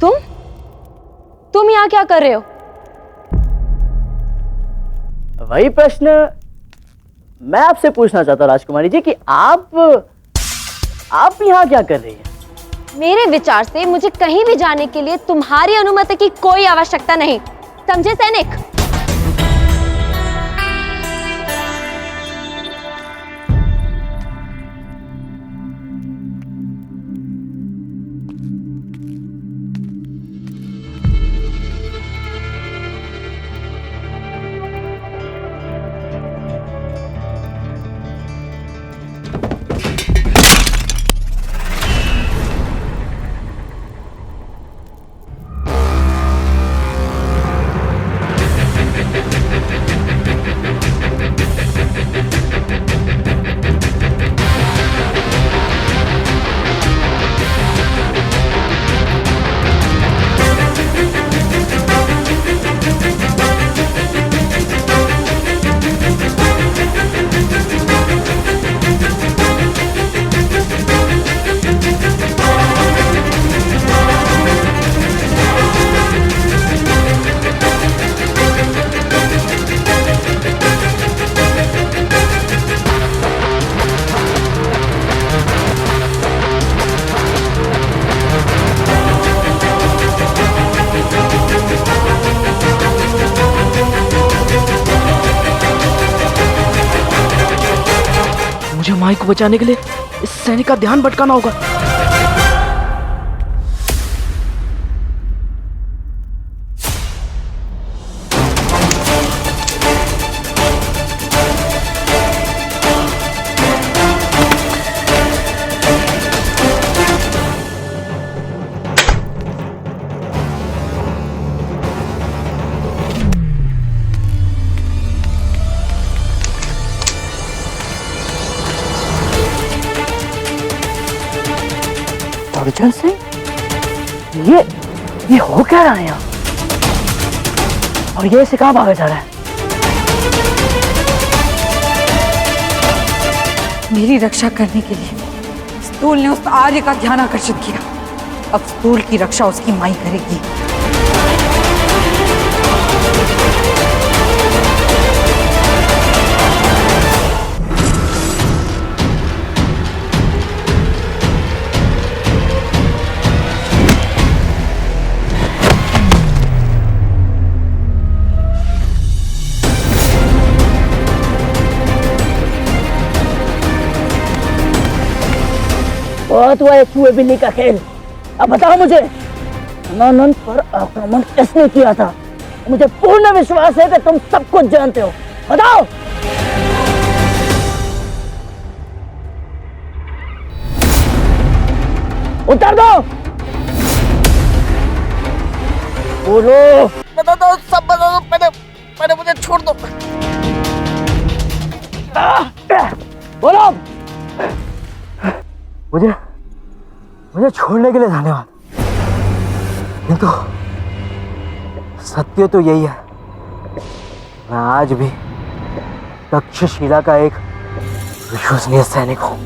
तुम तुम यहाँ क्या कर रहे हो? वही प्रश्न मैं आपसे पूछना चाहता हूँ राजकुमारी जी कि आप यहाँ क्या कर रही हैं? मेरे विचार से मुझे कहीं भी जाने के लिए तुम्हारी अनुमति की कोई आवश्यकता नहीं, समझे सैनिक? मुझे माई को बचाने के लिए इस सैनिक का ध्यान भटकाना होगा। अर्जुन सिंह, ये हो क्या रहा है यहाँ? और ये इसे कहाँ भागा जा रहा है? मेरी रक्षा करने के लिए स्थूल ने उस आर्य का ध्यान आकर्षित किया। अब स्थूल की रक्षा उसकी माई करेगी। बहुत हुआ चूहे बिल्ली का खेल। अब बताओ मुझे, अनानंद पर आक्रमण किसने किया था? मुझे पूर्ण विश्वास है कि तुम सब कुछ जानते हो। बताओ। उत्तर दो। बोलो। बता दो, सब बता दो, पहले मुझे छोड़ दो। बोलो। मुझे छोड़ने के लिए धन्यवाद, किंतु सत्य तो यही है, मैं आज भी तक्षशिला का एक विश्वसनीय सैनिक हूं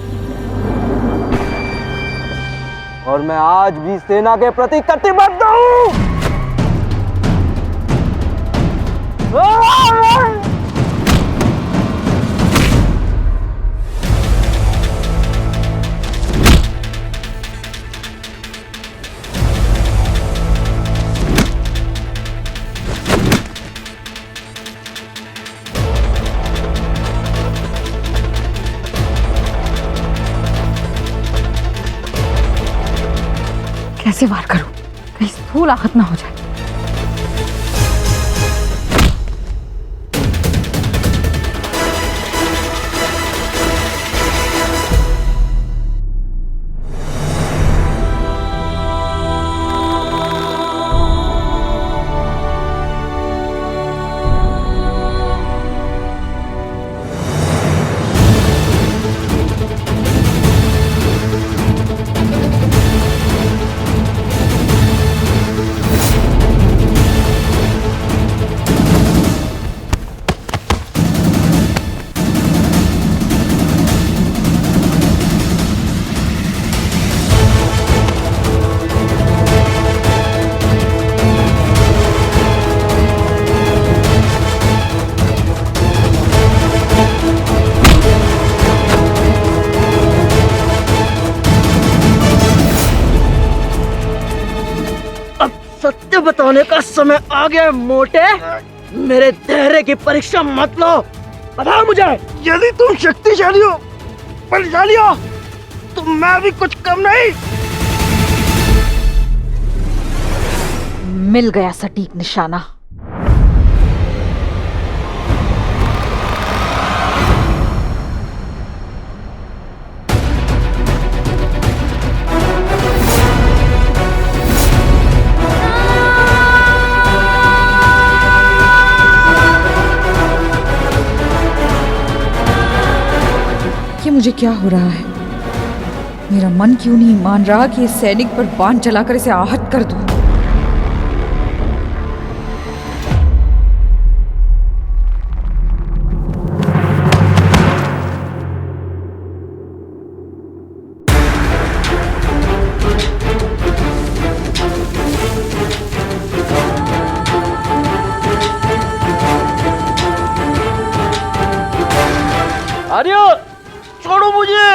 और मैं आज भी सेना के प्रति कटिबद्ध हूं। कैसे वार करूं, कहीं स्थूल आहत ना हो जाए। सत्य बताने का समय आ गया है मोटे। मेरे धैर्य की परीक्षा मत लो, बताओ मुझे। यदि तुम शक्तिशाली हो, बलशाली हो, तो मैं भी कुछ कम नहीं। मिल गया सटीक निशाना। ये मुझे क्या हो रहा है? मेरा मन क्यों नहीं मान रहा कि इस सैनिक पर बाण चलाकर इसे आहत कर दूं? आर्य, छोड़ो मुझे।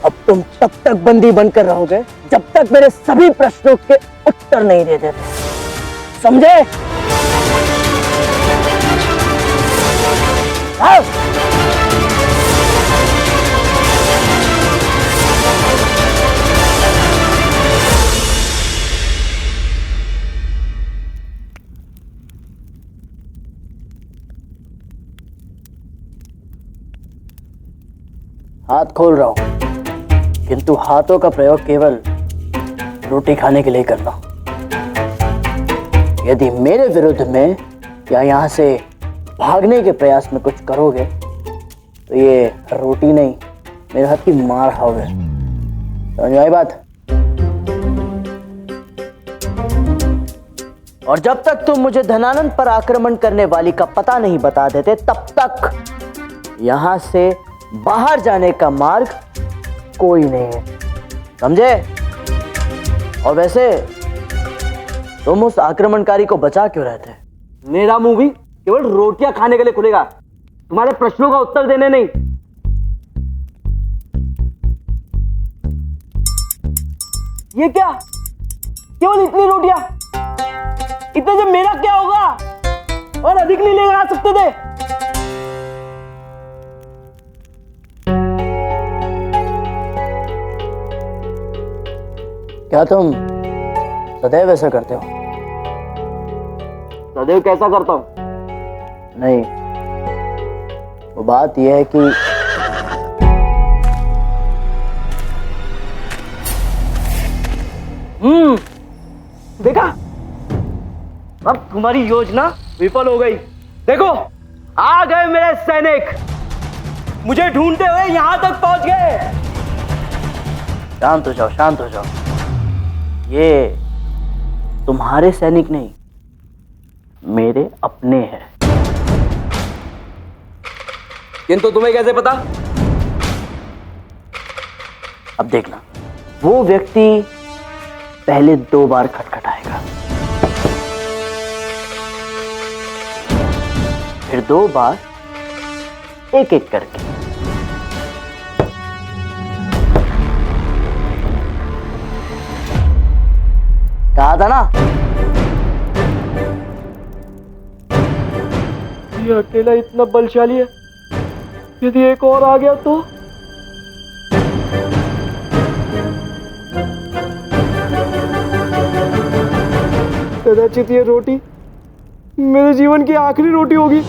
अब तुम तब तक बंदी बनकर रहोगे जब तक मेरे सभी प्रश्नों के उत्तर नहीं दे देते, समझे? हाँ। हाथ खोल रहा हूं, किंतु हाथों का प्रयोग केवल रोटी खाने के लिए करना। यदि मेरे विरुद्ध में या यहां से भागने के प्रयास में कुछ करोगे तो ये रोटी नहीं, मेरे हाथ की मार खाओगे। समझ में आई बात? और जब तक तुम मुझे धनानंद पर आक्रमण करने वाली का पता नहीं बता देते, तब तक यहां से बाहर जाने का मार्ग कोई नहीं है, समझे? और वैसे तुम उस आक्रमणकारी को बचा क्यों रहते? मेरा मुंह भी केवल रोटियां खाने के लिए खुलेगा, तुम्हारे प्रश्नों का उत्तर देने नहीं। ये क्या? केवल इतनी रोटियां? इतने से मेरा क्या होगा? और अधिक नहीं लेकर आ सकते थे? क्या तुम सदैव ऐसा करते हो? सदैव कैसा करता हूं? नहीं, वो बात यह है कि देखा, अब तुम्हारी योजना विफल हो गई। देखो, आ गए मेरे सैनिक, मुझे ढूंढते हुए यहां तक पहुंच गए। शांत हो जाओ, शांत हो जाओ। ये तुम्हारे सैनिक नहीं, मेरे अपने हैं। किंतु तुम्हें कैसे पता? अब देखना, वो व्यक्ति पहले 2 बार खटखटाएगा, फिर 2 बार एक एक करके। कहा था ना? ये अकेला इतना बलशाली है, यदि एक और आ गया तो? कदाचित ये रोटी मेरे जीवन की आखिरी रोटी होगी।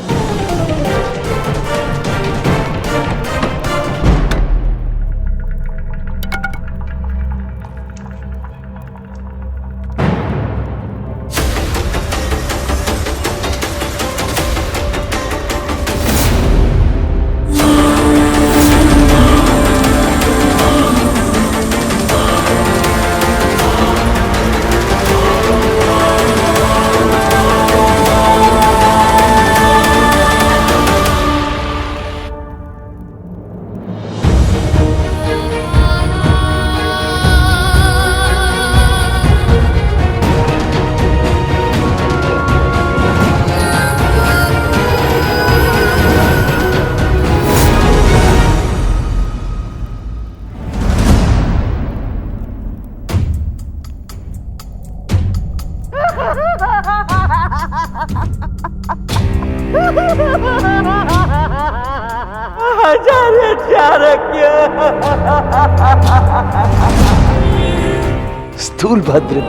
आचार्य चाणक्य। स्थूल भद्र